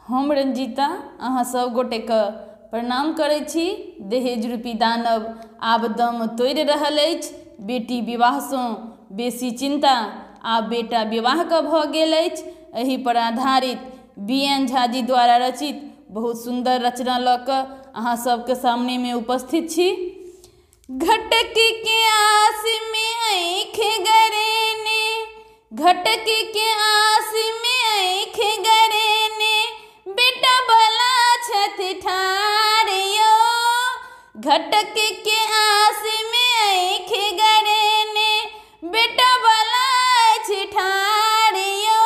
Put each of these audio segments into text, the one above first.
हम रंजीता अहाँ सब गोटे के प्रणाम करै छी। दहेज रूपी दानव आब दम तोड़ि रहल अछि। बेटी विवाह सँ बेसी चिंता आब बेटा विवाह के भऽ गेल अछि। एहि पर आधारित BN झा जी द्वारा रचित बहुत सुंदर रचना लऽ कऽ अहाँ सबके सामने में उपस्थित छी। घटक के आस में आँख गरेने, घटक के आस में आँख गरेने, बेटा भला छथि ठाढ़ियो। घटक के आस में आँख गरेने, बेटा भला अछि ठाढ़ियो।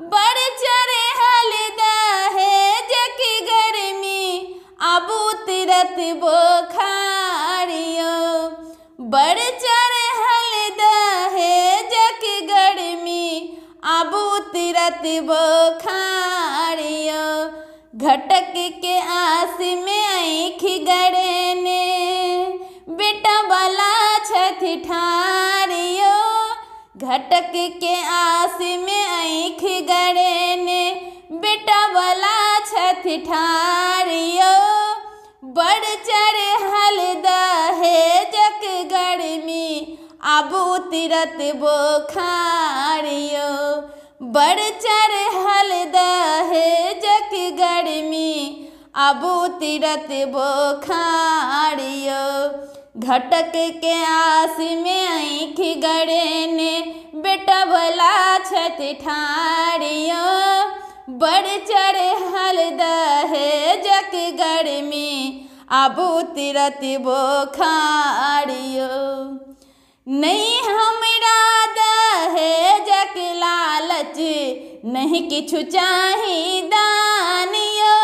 बड़ चढ़े हल दहेज की गर्मी, आबू तुरत बोखारियो। बड़ चढ़े हल दहेज की गर्मी, आबू तुरत बोखारियो। घटक के आस में आँख गरेने, बेटा भला छथि ठाढ़ियो। घटक के आस में आँख गरेने, बेटा भला छथि ठाढ़ियो। बड़ चढ़े हल दहेजक गर्मी, आबू तुरत बोखारियो। बड़ चढ़े हल दहेजक गर्मी, आबू तुरत बोखारियो। घटक के आस में आँख गरेने, बेटा भला छथि ठाढ़ियो। बड़ चढ़े हल दहेजक गर्मी, आबू तुरत बोखारियो। नहीं हमरा दहेजक लालच, नहीं किछु चाही दानियो।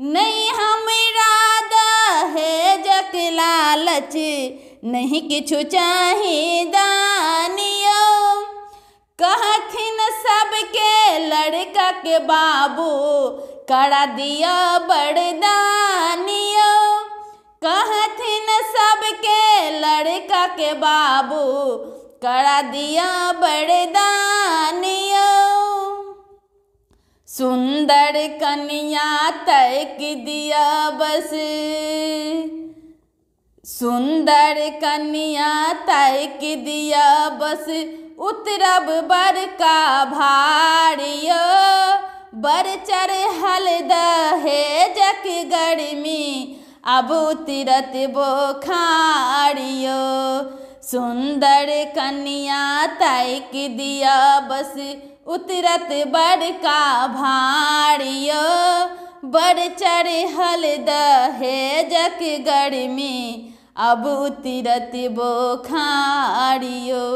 नहीं हमरा दहेजक लालच, नहीं किछु चाही दानियो। कहथिन सबके लड़का के बाबू, करा दिया बरदानियो। कहथिन सबके लड़का के बाबू, करा दिया बरदानियो। सुंदर कन्या तैक दिया बस, सुंदर कन्या तैक दिया बस, उतरब बड़का भारियो। बड़ चढ़े हल दहेजक गर्मी, आबू तुरत बोखारियो। सुंदर कन्या तैक दिया बस, उतरत बड़का भारियो। बड़ चढ़े हल दहेजक गर्मी, आबू तुरत बोखारियो।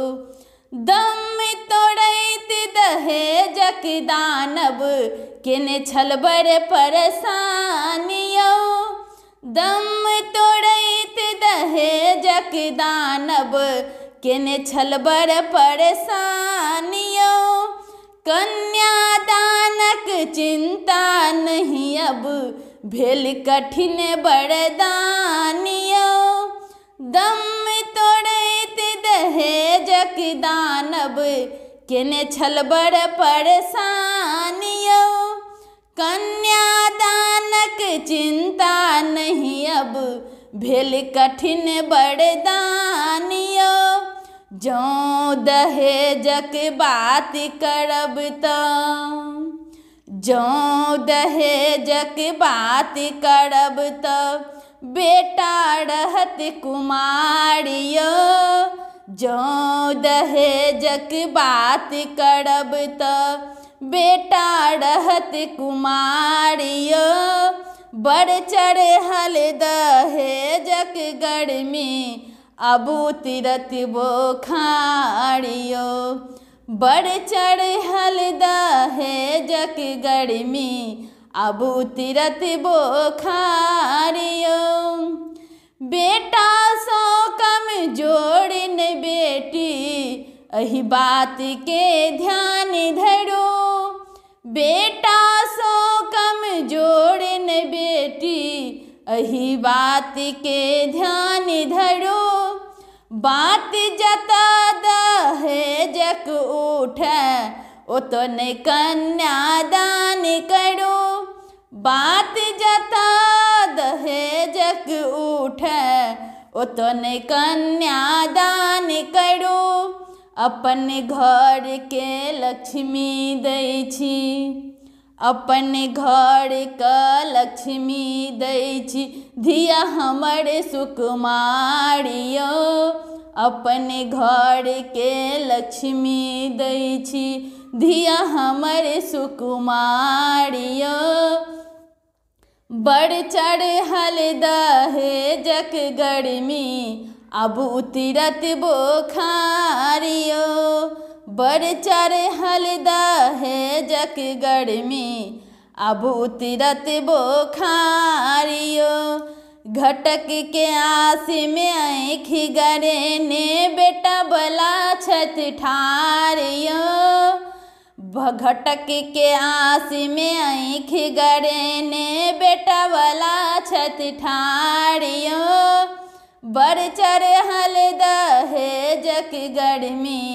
दम तोड़ैत दहेजक दानव, केने छल बड़ परेशानियो। दम तोड़ैत दहेजक दानव, केने छल बड़ परेशानियो। कन्यादानक चिंता नहीं अब, भेल कठिन बरदानियो। दम तोड़ैत दहेजक दानव, केने छल बड़ परेशानियो। कन्यादानक चिंता नहीं अब, भेल कठिन बरदानियो। जौं दहेजक बात करब तऽ, जौं दहेजक बात करब तऽ, बेटा रहत कुमारियो। जौं दहेजक बात करब तऽ, बेटा रहत कुमारियो। बड़ चढ़े हल दहेजक गर्मी, आबू तुरत बोखारियो। बड़ चढ़े हल दहेजक गर्मी, आबू तुरत बोखारियो। बेटा सो कमजोर न बेटी, एहि बात के ध्यान धरो। बेटा सो कमजोर न बेटी, एहि बात के ध्यान धरो। बात जता दहेजक उठै, ओतने कन्यादान करो, बात जता दहेजक उठै, ओतने कन्यादान करो, अपन घर के लक्ष्मी दै छी, अपन घर के लक्ष्मी दै छी, धिया हमर सुकुमारी यौ, अपन घर के लक्ष्मी दै छी, धिया हमर सुकुमारी यौ। बड़ चढ़ल दहेजक गर्मी, अब उतरत बोखार यौ, बड़ चढ़ल दहेजक गर्मी, अब उतरत बोखार यौ। घटक के आस में आँखि गरेने, बेटा बला छत ठार यौ, घटक के आस में आँखि गरेने, बेटा वाला छत ठार यौ। बड़ चढ़ल दहेजक गर्मी,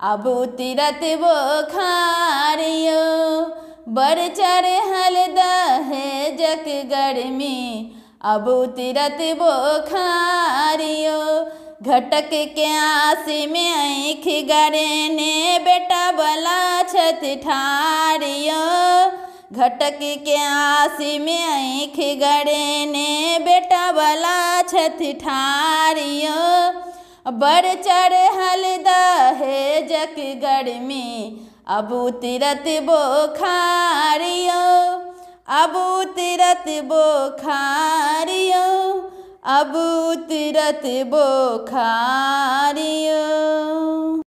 अब उतरत बोखार यौ, बड़ चढ़ल दहेजक गर्मी, अब उतरत बोखार यौ। घटक के आस में आँखि गरेने, बेटा बला छत ठार यौ, घटक के आस में आँखि गरेने, बेटा बला छत ठार यौ। बड़ चढ़ल दहेजक गर्मी, अब उतरत बोखार यौ, अब उतरत बोखार यौ, अब उतरत बोखार यौ।